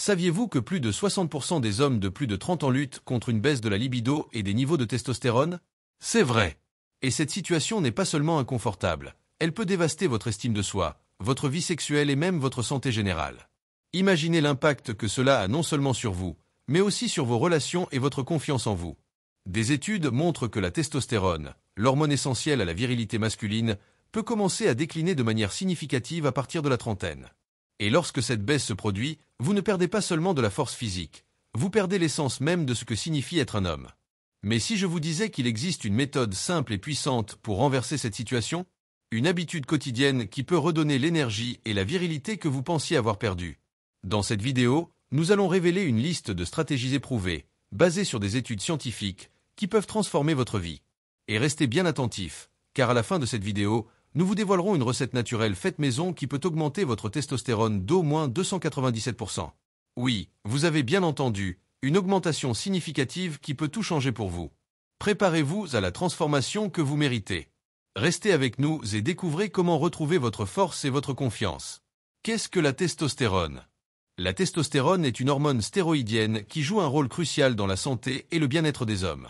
Saviez-vous que plus de 60% des hommes de plus de 30 ans luttent contre une baisse de la libido et des niveaux de testostérone? C'est vrai. Et cette situation n'est pas seulement inconfortable, elle peut dévaster votre estime de soi, votre vie sexuelle et même votre santé générale. Imaginez l'impact que cela a non seulement sur vous, mais aussi sur vos relations et votre confiance en vous. Des études montrent que la testostérone, l'hormone essentielle à la virilité masculine, peut commencer à décliner de manière significative à partir de la trentaine. Et lorsque cette baisse se produit, vous ne perdez pas seulement de la force physique, vous perdez l'essence même de ce que signifie être un homme. Mais si je vous disais qu'il existe une méthode simple et puissante pour renverser cette situation, une habitude quotidienne qui peut redonner l'énergie et la virilité que vous pensiez avoir perdue. Dans cette vidéo, nous allons révéler une liste de stratégies éprouvées, basées sur des études scientifiques, qui peuvent transformer votre vie. Et restez bien attentifs, car à la fin de cette vidéo, nous vous dévoilerons une recette naturelle faite maison qui peut augmenter votre testostérone d'au moins 297%. Oui, vous avez bien entendu, une augmentation significative qui peut tout changer pour vous. Préparez-vous à la transformation que vous méritez. Restez avec nous et découvrez comment retrouver votre force et votre confiance. Qu'est-ce que la testostérone? La testostérone est une hormone stéroïdienne qui joue un rôle crucial dans la santé et le bien-être des hommes.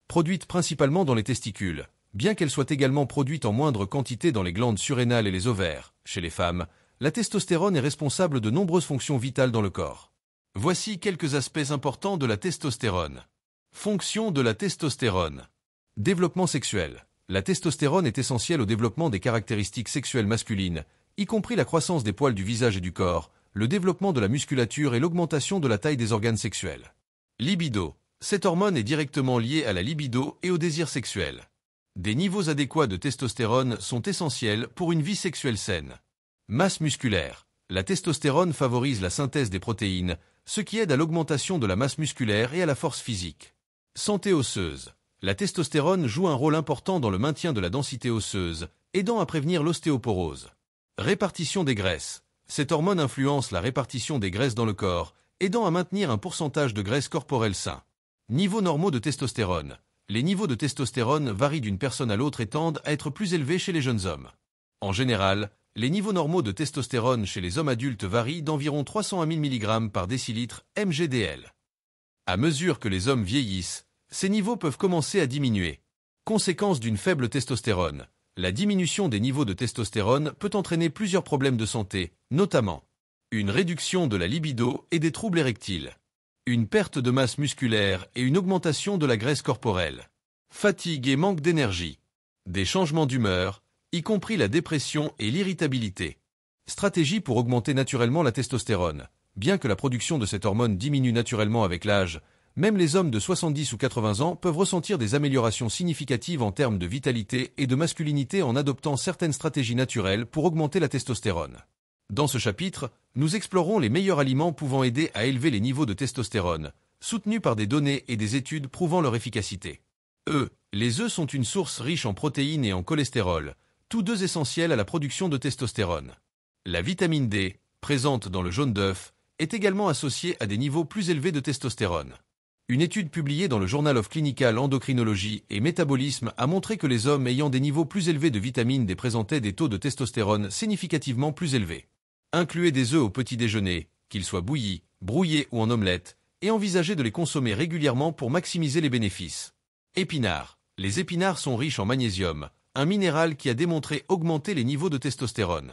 Produite principalement dans les testicules, bien qu'elle soit également produite en moindre quantité dans les glandes surrénales et les ovaires, chez les femmes, la testostérone est responsable de nombreuses fonctions vitales dans le corps. Voici quelques aspects importants de la testostérone. Fonction de la testostérone. Développement sexuel. La testostérone est essentielle au développement des caractéristiques sexuelles masculines, y compris la croissance des poils du visage et du corps, le développement de la musculature et l'augmentation de la taille des organes sexuels. Libido. Cette hormone est directement liée à la libido et au désir sexuel. Des niveaux adéquats de testostérone sont essentiels pour une vie sexuelle saine. Masse musculaire. La testostérone favorise la synthèse des protéines, ce qui aide à l'augmentation de la masse musculaire et à la force physique. Santé osseuse. La testostérone joue un rôle important dans le maintien de la densité osseuse, aidant à prévenir l'ostéoporose. Répartition des graisses. Cette hormone influence la répartition des graisses dans le corps, aidant à maintenir un pourcentage de graisse corporelle sain. Niveaux normaux de testostérone. Les niveaux de testostérone varient d'une personne à l'autre et tendent à être plus élevés chez les jeunes hommes. En général, les niveaux normaux de testostérone chez les hommes adultes varient d'environ 300 à 1000 mg par décilitre mgdl. À mesure que les hommes vieillissent, ces niveaux peuvent commencer à diminuer. Conséquence d'une faible testostérone. La diminution des niveaux de testostérone peut entraîner plusieurs problèmes de santé, notamment une réduction de la libido et des troubles érectiles, une perte de masse musculaire et une augmentation de la graisse corporelle, fatigue et manque d'énergie, des changements d'humeur, y compris la dépression et l'irritabilité. Stratégie pour augmenter naturellement la testostérone. Bien que la production de cette hormone diminue naturellement avec l'âge, même les hommes de 70 ou 80 ans peuvent ressentir des améliorations significatives en termes de vitalité et de masculinité en adoptant certaines stratégies naturelles pour augmenter la testostérone. Dans ce chapitre, nous explorons les meilleurs aliments pouvant aider à élever les niveaux de testostérone, soutenus par des données et des études prouvant leur efficacité. Les œufs sont une source riche en protéines et en cholestérol, tous deux essentiels à la production de testostérone. La vitamine D, présente dans le jaune d'œuf, est également associée à des niveaux plus élevés de testostérone. Une étude publiée dans le Journal of Clinical Endocrinology et Métabolisme a montré que les hommes ayant des niveaux plus élevés de vitamine D présentaient des taux de testostérone significativement plus élevés. Incluez des œufs au petit déjeuner, qu'ils soient bouillis, brouillés ou en omelette, et envisagez de les consommer régulièrement pour maximiser les bénéfices. Épinards. Les épinards sont riches en magnésium, un minéral qui a démontré augmenter les niveaux de testostérone.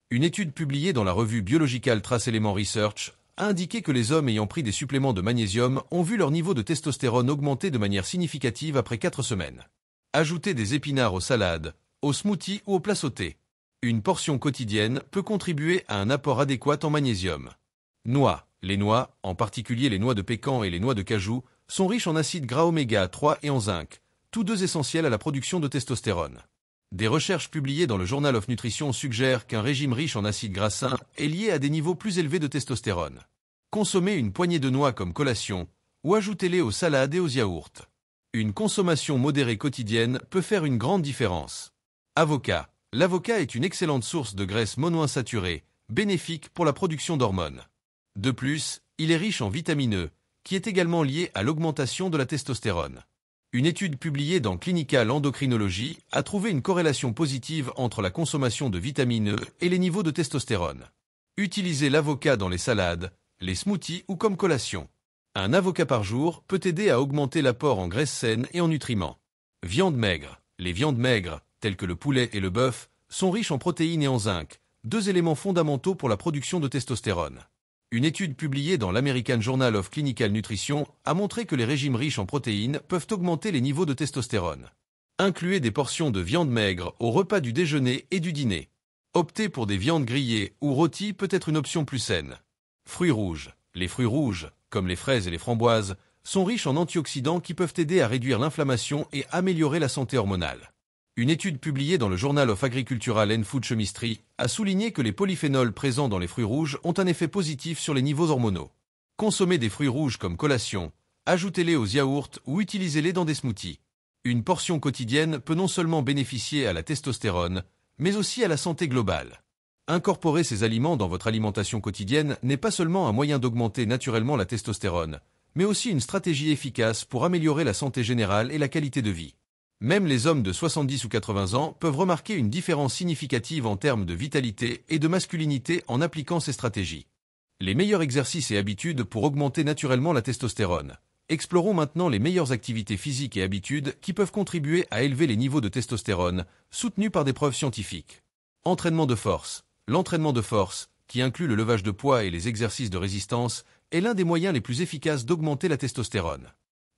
Une étude publiée dans la revue Biological Trace Element Research a indiqué que les hommes ayant pris des suppléments de magnésium ont vu leur niveau de testostérone augmenter de manière significative après 4 semaines. Ajoutez des épinards aux salades, aux smoothies ou aux plats sautés. Une portion quotidienne peut contribuer à un apport adéquat en magnésium. Noix. Les noix, en particulier les noix de pécan et les noix de cajou, sont riches en acides gras oméga 3 et en zinc, tous deux essentiels à la production de testostérone. Des recherches publiées dans le Journal of Nutrition suggèrent qu'un régime riche en acides gras sains est lié à des niveaux plus élevés de testostérone. Consommez une poignée de noix comme collation, ou ajoutez-les aux salades et aux yaourts. Une consommation modérée quotidienne peut faire une grande différence. Avocat. L'avocat est une excellente source de graisse monoinsaturée, bénéfique pour la production d'hormones. De plus, il est riche en vitamine E, qui est également lié à l'augmentation de la testostérone. Une étude publiée dans Clinical Endocrinology a trouvé une corrélation positive entre la consommation de vitamine E et les niveaux de testostérone. Utilisez l'avocat dans les salades, les smoothies ou comme collation. Un avocat par jour peut aider à augmenter l'apport en graisses saines et en nutriments. Viande maigre. Les viandes maigres, telles que le poulet et le bœuf, sont riches en protéines et en zinc, deux éléments fondamentaux pour la production de testostérone. Une étude publiée dans l'American Journal of Clinical Nutrition a montré que les régimes riches en protéines peuvent augmenter les niveaux de testostérone. Incluez des portions de viande maigre au repas du déjeuner et du dîner. Opter pour des viandes grillées ou rôties peut être une option plus saine. Fruits rouges. Les fruits rouges, comme les fraises et les framboises, sont riches en antioxydants qui peuvent aider à réduire l'inflammation et améliorer la santé hormonale. Une étude publiée dans le Journal of Agricultural and Food Chemistry a souligné que les polyphénols présents dans les fruits rouges ont un effet positif sur les niveaux hormonaux. Consommez des fruits rouges comme collation, ajoutez-les aux yaourts ou utilisez-les dans des smoothies. Une portion quotidienne peut non seulement bénéficier à la testostérone, mais aussi à la santé globale. Incorporer ces aliments dans votre alimentation quotidienne n'est pas seulement un moyen d'augmenter naturellement la testostérone, mais aussi une stratégie efficace pour améliorer la santé générale et la qualité de vie. Même les hommes de 70 ou 80 ans peuvent remarquer une différence significative en termes de vitalité et de masculinité en appliquant ces stratégies. Les meilleurs exercices et habitudes pour augmenter naturellement la testostérone. Explorons maintenant les meilleures activités physiques et habitudes qui peuvent contribuer à élever les niveaux de testostérone, soutenus par des preuves scientifiques. Entraînement de force. L'entraînement de force, qui inclut le levage de poids et les exercices de résistance, est l'un des moyens les plus efficaces d'augmenter la testostérone.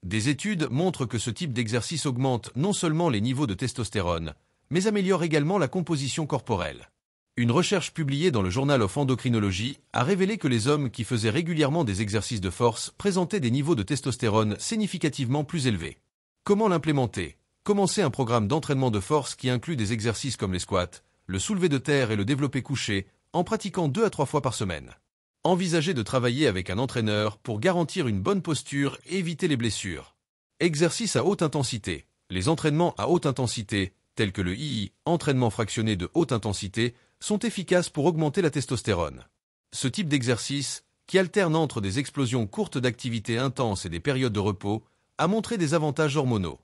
Des études montrent que ce type d'exercice augmente non seulement les niveaux de testostérone, mais améliore également la composition corporelle. Une recherche publiée dans le Journal of Endocrinology a révélé que les hommes qui faisaient régulièrement des exercices de force présentaient des niveaux de testostérone significativement plus élevés. Comment l'implémenter? Commencez un programme d'entraînement de force qui inclut des exercices comme les squats, le soulevé de terre et le développé couché, en pratiquant 2 à 3 fois par semaine. Envisagez de travailler avec un entraîneur pour garantir une bonne posture et éviter les blessures. Exercices à haute intensité. Les entraînements à haute intensité, tels que le II, entraînement fractionné de haute intensité, sont efficaces pour augmenter la testostérone. Ce type d'exercice, qui alterne entre des explosions courtes d'activité intense et des périodes de repos, a montré des avantages hormonaux.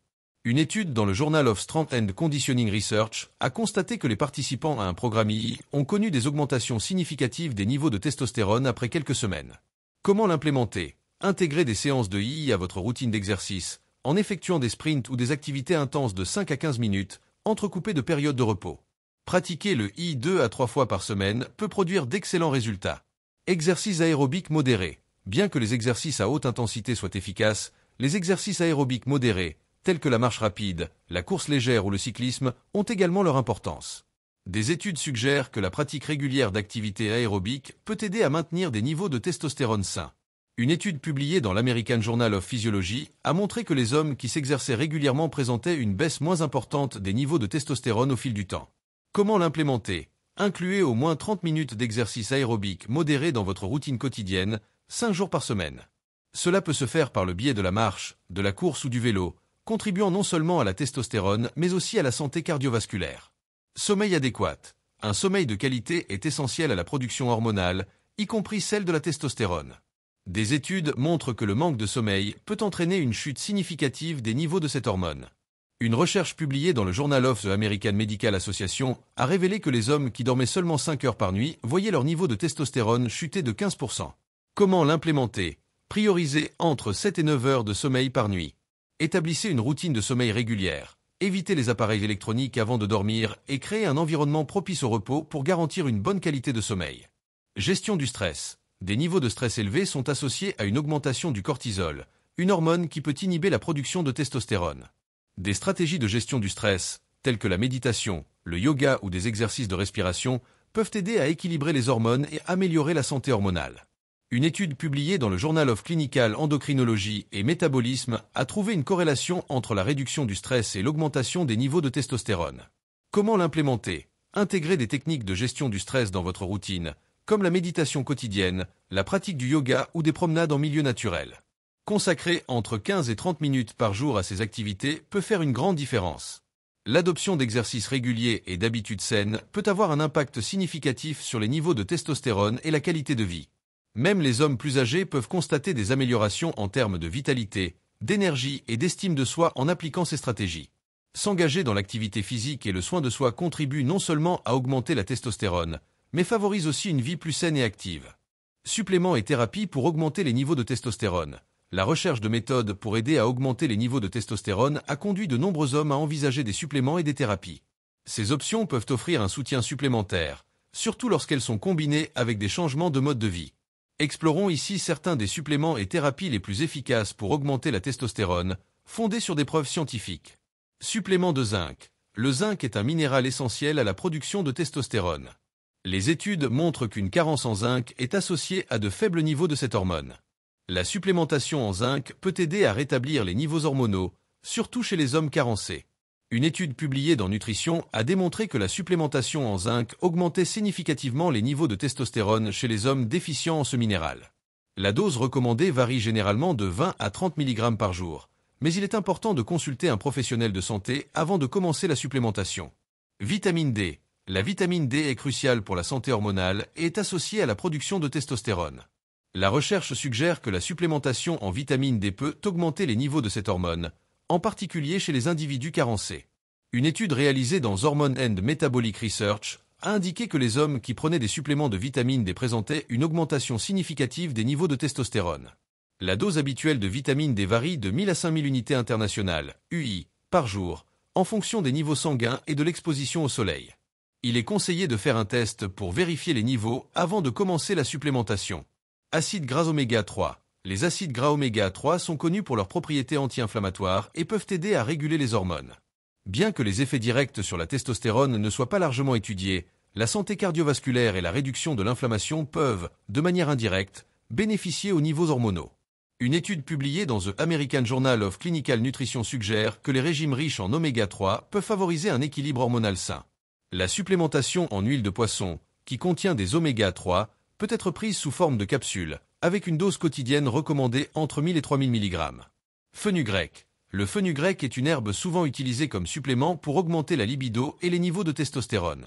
Une étude dans le Journal of Strength and Conditioning Research a constaté que les participants à un programme II ont connu des augmentations significatives des niveaux de testostérone après quelques semaines. Comment l'implémenter? Intégrez des séances de II à votre routine d'exercice, en effectuant des sprints ou des activités intenses de 5 à 15 minutes, entrecoupées de périodes de repos. Pratiquer le I 2 à 3 fois par semaine peut produire d'excellents résultats. Exercices aérobiques modérés. Bien que les exercices à haute intensité soient efficaces, les exercices aérobiques modérés, tels que la marche rapide, la course légère ou le cyclisme, ont également leur importance. Des études suggèrent que la pratique régulière d'activités aérobiques peut aider à maintenir des niveaux de testostérone sains. Une étude publiée dans l'American Journal of Physiology a montré que les hommes qui s'exerçaient régulièrement présentaient une baisse moins importante des niveaux de testostérone au fil du temps. Comment l'implémenter? Incluez au moins 30 minutes d'exercice aérobique modéré dans votre routine quotidienne, 5 jours par semaine. Cela peut se faire par le biais de la marche, de la course ou du vélo, contribuant non seulement à la testostérone, mais aussi à la santé cardiovasculaire. Sommeil adéquat. Un sommeil de qualité est essentiel à la production hormonale, y compris celle de la testostérone. Des études montrent que le manque de sommeil peut entraîner une chute significative des niveaux de cette hormone. Une recherche publiée dans le Journal of the American Medical Association a révélé que les hommes qui dormaient seulement 5 heures par nuit voyaient leur niveau de testostérone chuter de 15%. Comment l'implémenter? Priorisez entre 7 et 9 heures de sommeil par nuit. Établissez une routine de sommeil régulière. Évitez les appareils électroniques avant de dormir et créez un environnement propice au repos pour garantir une bonne qualité de sommeil. Gestion du stress. Des niveaux de stress élevés sont associés à une augmentation du cortisol, une hormone qui peut inhiber la production de testostérone. Des stratégies de gestion du stress, telles que la méditation, le yoga ou des exercices de respiration, peuvent aider à équilibrer les hormones et améliorer la santé hormonale. Une étude publiée dans le Journal of Clinical Endocrinology et Métabolisme a trouvé une corrélation entre la réduction du stress et l'augmentation des niveaux de testostérone. Comment l'implémenter? Intégrez des techniques de gestion du stress dans votre routine, comme la méditation quotidienne, la pratique du yoga ou des promenades en milieu naturel. Consacrer entre 15 et 30 minutes par jour à ces activités peut faire une grande différence. L'adoption d'exercices réguliers et d'habitudes saines peut avoir un impact significatif sur les niveaux de testostérone et la qualité de vie. Même les hommes plus âgés peuvent constater des améliorations en termes de vitalité, d'énergie et d'estime de soi en appliquant ces stratégies. S'engager dans l'activité physique et le soin de soi contribue non seulement à augmenter la testostérone, mais favorise aussi une vie plus saine et active. Suppléments et thérapies pour augmenter les niveaux de testostérone. La recherche de méthodes pour aider à augmenter les niveaux de testostérone a conduit de nombreux hommes à envisager des suppléments et des thérapies. Ces options peuvent offrir un soutien supplémentaire, surtout lorsqu'elles sont combinées avec des changements de mode de vie. Explorons ici certains des suppléments et thérapies les plus efficaces pour augmenter la testostérone, fondés sur des preuves scientifiques. Supplément de zinc. Le zinc est un minéral essentiel à la production de testostérone. Les études montrent qu'une carence en zinc est associée à de faibles niveaux de cette hormone. La supplémentation en zinc peut aider à rétablir les niveaux hormonaux, surtout chez les hommes carencés. Une étude publiée dans Nutrition a démontré que la supplémentation en zinc augmentait significativement les niveaux de testostérone chez les hommes déficients en ce minéral. La dose recommandée varie généralement de 20 à 30 mg par jour, mais il est important de consulter un professionnel de santé avant de commencer la supplémentation. Vitamine D. La vitamine D est cruciale pour la santé hormonale et est associée à la production de testostérone. La recherche suggère que la supplémentation en vitamine D peut augmenter les niveaux de cette hormone, en particulier chez les individus carencés. Une étude réalisée dans Hormone and Metabolic Research a indiqué que les hommes qui prenaient des suppléments de vitamine D présentaient une augmentation significative des niveaux de testostérone. La dose habituelle de vitamine D varie de 1000 à 5000 unités internationales, UI, par jour, en fonction des niveaux sanguins et de l'exposition au soleil. Il est conseillé de faire un test pour vérifier les niveaux avant de commencer la supplémentation. Acides gras oméga 3. Les acides gras oméga 3 sont connus pour leurs propriétés anti-inflammatoires et peuvent aider à réguler les hormones. Bien que les effets directs sur la testostérone ne soient pas largement étudiés, la santé cardiovasculaire et la réduction de l'inflammation peuvent, de manière indirecte, bénéficier aux niveaux hormonaux. Une étude publiée dans The American Journal of Clinical Nutrition suggère que les régimes riches en oméga 3 peuvent favoriser un équilibre hormonal sain. La supplémentation en huile de poisson, qui contient des oméga 3, peut être prise sous forme de capsules, avec une dose quotidienne recommandée entre 1000 et 3000 mg. Fenugrec. Le fenugrec est une herbe souvent utilisée comme supplément pour augmenter la libido et les niveaux de testostérone.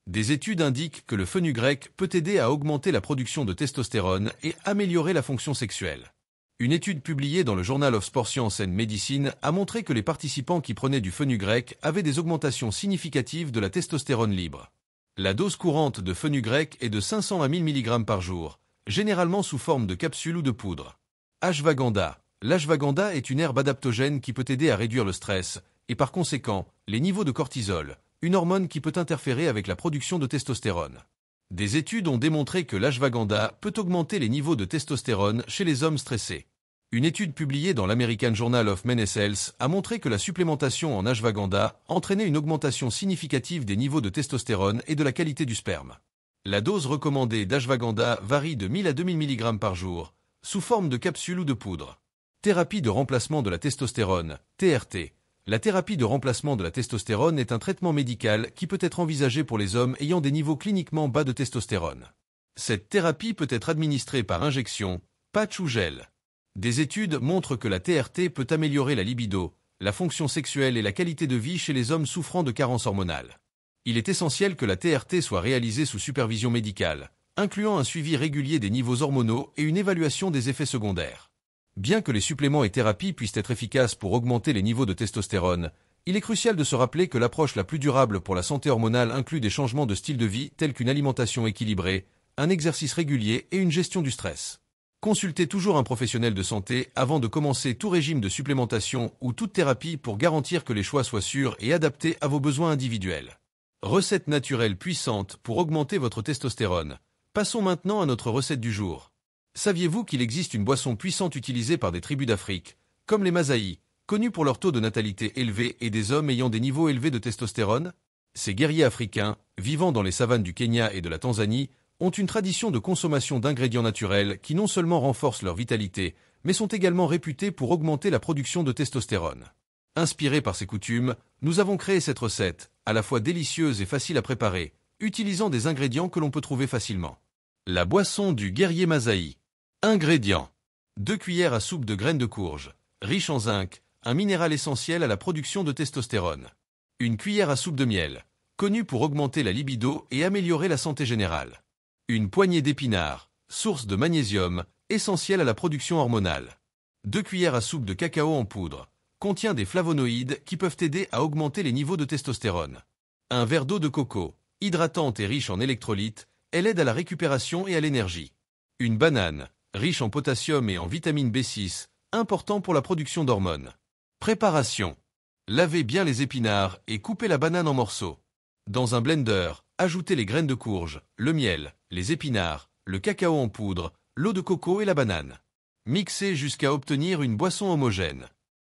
Des études indiquent que le fenugrec peut aider à augmenter la production de testostérone et améliorer la fonction sexuelle. Une étude publiée dans le Journal of Sport Science and Medicine a montré que les participants qui prenaient du fenugrec avaient des augmentations significatives de la testostérone libre. La dose courante de fenugrec est de 500 à 1000 mg par jour, généralement sous forme de capsule ou de poudre. Ashwagandha. L'ashwagandha est une herbe adaptogène qui peut aider à réduire le stress, et par conséquent, les niveaux de cortisol, une hormone qui peut interférer avec la production de testostérone. Des études ont démontré que l'ashwagandha peut augmenter les niveaux de testostérone chez les hommes stressés. Une étude publiée dans l'American Journal of Men's Health a montré que la supplémentation en ashwagandha entraînait une augmentation significative des niveaux de testostérone et de la qualité du sperme. La dose recommandée d'ashwagandha varie de 1000 à 2000 mg par jour, sous forme de capsule ou de poudre. Thérapie de remplacement de la testostérone, TRT. La thérapie de remplacement de la testostérone est un traitement médical qui peut être envisagé pour les hommes ayant des niveaux cliniquement bas de testostérone. Cette thérapie peut être administrée par injection, patch ou gel. Des études montrent que la TRT peut améliorer la libido, la fonction sexuelle et la qualité de vie chez les hommes souffrant de carence hormonale. Il est essentiel que la TRT soit réalisée sous supervision médicale, incluant un suivi régulier des niveaux hormonaux et une évaluation des effets secondaires. Bien que les suppléments et thérapies puissent être efficaces pour augmenter les niveaux de testostérone, il est crucial de se rappeler que l'approche la plus durable pour la santé hormonale inclut des changements de style de vie tels qu'une alimentation équilibrée, un exercice régulier et une gestion du stress. Consultez toujours un professionnel de santé avant de commencer tout régime de supplémentation ou toute thérapie pour garantir que les choix soient sûrs et adaptés à vos besoins individuels. Recette naturelle puissante pour augmenter votre testostérone. Passons maintenant à notre recette du jour. Saviez-vous qu'il existe une boisson puissante utilisée par des tribus d'Afrique, comme les Masaï, connus pour leur taux de natalité élevé et des hommes ayant des niveaux élevés de testostérone? Ces guerriers africains, vivant dans les savanes du Kenya et de la Tanzanie, ont une tradition de consommation d'ingrédients naturels qui non seulement renforcent leur vitalité, mais sont également réputés pour augmenter la production de testostérone. Inspirés par ces coutumes, nous avons créé cette recette, à la fois délicieuse et facile à préparer, utilisant des ingrédients que l'on peut trouver facilement. La boisson du guerrier Masaï. Ingrédients. 2 cuillères à soupe de graines de courge, riche en zinc, un minéral essentiel à la production de testostérone. 1 cuillère à soupe de miel, connu pour augmenter la libido et améliorer la santé générale. 1 poignée d'épinards, source de magnésium, essentiel à la production hormonale. 2 cuillères à soupe de cacao en poudre, contient des flavonoïdes qui peuvent aider à augmenter les niveaux de testostérone. 1 verre d'eau de coco, hydratante et riche en électrolytes, elle aide à la récupération et à l'énergie. Une banane, riche en potassium et en vitamine B6, important pour la production d'hormones. Préparation. Lavez bien les épinards et coupez la banane en morceaux. Dans un blender, ajoutez les graines de courge, le miel, les épinards, le cacao en poudre, l'eau de coco et la banane. Mixez jusqu'à obtenir une boisson homogène.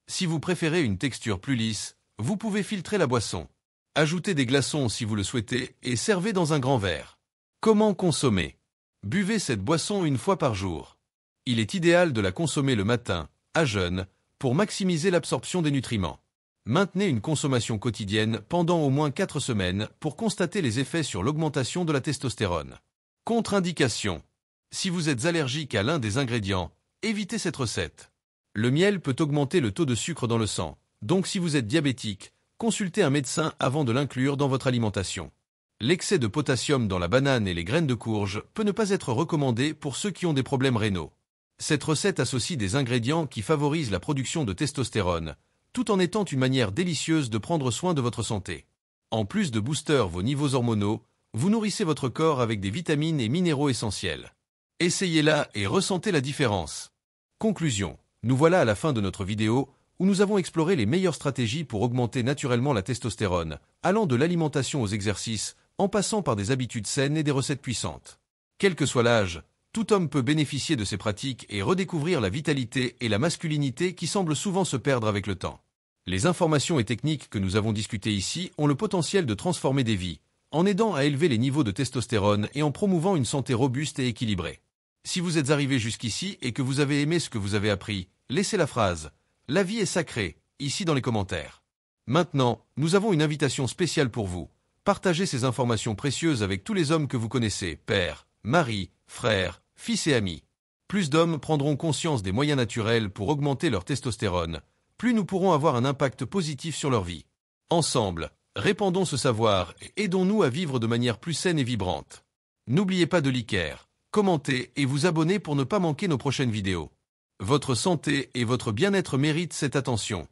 Si vous préférez une texture plus lisse, vous pouvez filtrer la boisson. Ajoutez des glaçons si vous le souhaitez et servez dans un grand verre. Comment consommer? Buvez cette boisson une fois par jour. Il est idéal de la consommer le matin, à jeun, pour maximiser l'absorption des nutriments. Maintenez une consommation quotidienne pendant au moins 4 semaines pour constater les effets sur l'augmentation de la testostérone. Contre-indication. Si vous êtes allergique à l'un des ingrédients, évitez cette recette. Le miel peut augmenter le taux de sucre dans le sang, donc si vous êtes diabétique, consultez un médecin avant de l'inclure dans votre alimentation. L'excès de potassium dans la banane et les graines de courge peut ne pas être recommandé pour ceux qui ont des problèmes rénaux. Cette recette associe des ingrédients qui favorisent la production de testostérone, tout en étant une manière délicieuse de prendre soin de votre santé. En plus de booster vos niveaux hormonaux, vous nourrissez votre corps avec des vitamines et minéraux essentiels. Essayez-la et ressentez la différence. Conclusion. Nous voilà à la fin de notre vidéo, où nous avons exploré les meilleures stratégies pour augmenter naturellement la testostérone, allant de l'alimentation aux exercices, en passant par des habitudes saines et des recettes puissantes. Quel que soit l'âge, tout homme peut bénéficier de ces pratiques et redécouvrir la vitalité et la masculinité qui semblent souvent se perdre avec le temps. Les informations et techniques que nous avons discutées ici ont le potentiel de transformer des vies, en aidant à élever les niveaux de testostérone et en promouvant une santé robuste et équilibrée. Si vous êtes arrivé jusqu'ici et que vous avez aimé ce que vous avez appris, laissez la phrase « La vie est sacrée » ici dans les commentaires. Maintenant, nous avons une invitation spéciale pour vous. Partagez ces informations précieuses avec tous les hommes que vous connaissez, père, mari, frère, fils et amis. Plus d'hommes prendront conscience des moyens naturels pour augmenter leur testostérone, plus nous pourrons avoir un impact positif sur leur vie. Ensemble, répandons ce savoir et aidons-nous à vivre de manière plus saine et vibrante. N'oubliez pas de liker, commenter et vous abonner pour ne pas manquer nos prochaines vidéos. Votre santé et votre bien-être méritent cette attention.